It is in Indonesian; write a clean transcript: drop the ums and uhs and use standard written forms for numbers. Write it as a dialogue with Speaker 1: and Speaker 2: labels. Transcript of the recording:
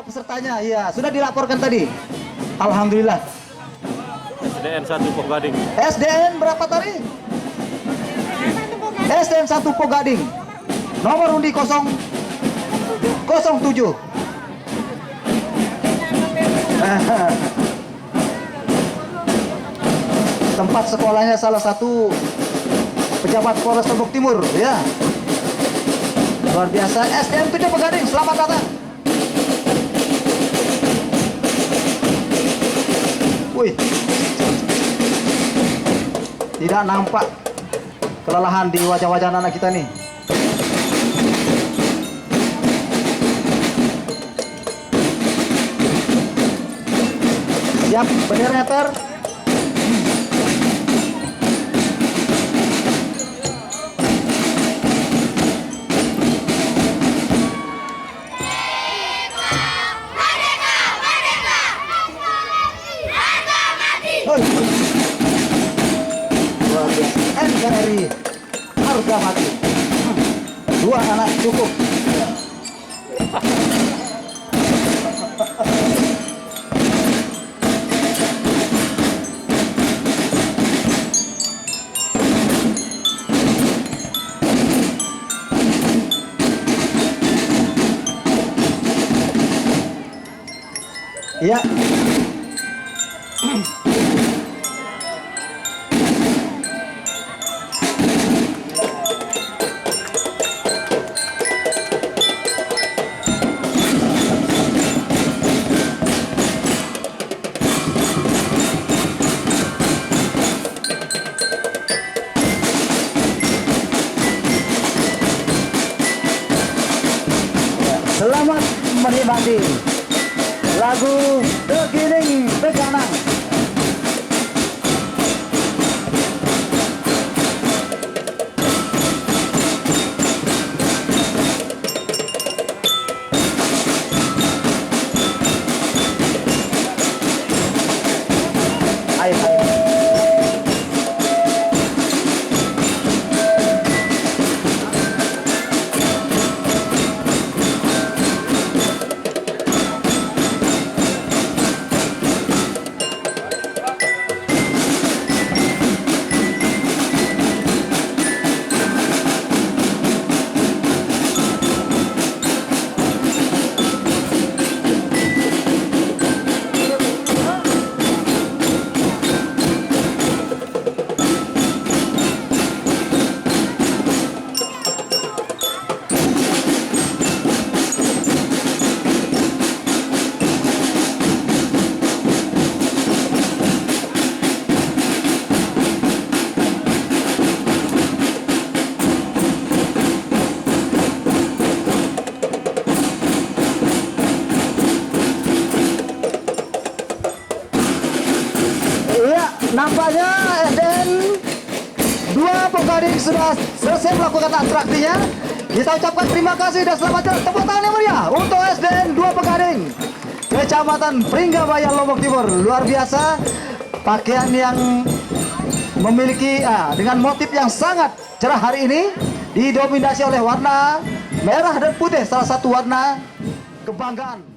Speaker 1: pesertanya, iya, sudah dilaporkan tadi. Alhamdulillah.
Speaker 2: SDN 1 Pogading.
Speaker 1: SDN berapa tadi? SDN 1 Pogading. Nomor undi 007. Tempat sekolahnya salah satu pejabat Polres Lombok Timur, ya. Luar biasa. SDN 7 Pogading, selamat datang. Wih, tidak nampak kelelahan di wajah-wajah anak kita nih. Siap, bendera meter. NKRI harga mati. 2 anak cukup. Ya. Selamat menikmati lagu Begining Beganang. Ayo, ayo. Nampaknya SDN 2 Pogading sudah selesai melakukan atraksinya. Kita ucapkan terima kasih dan selamat jalan. Tepuk tangan yang meriah untuk SDN 2 Pogading, Kecamatan Pringgabaya, Lombok Timur. Luar biasa, pakaian yang memiliki dengan motif yang sangat cerah hari ini, didominasi oleh warna merah dan putih, salah satu warna kebanggaan.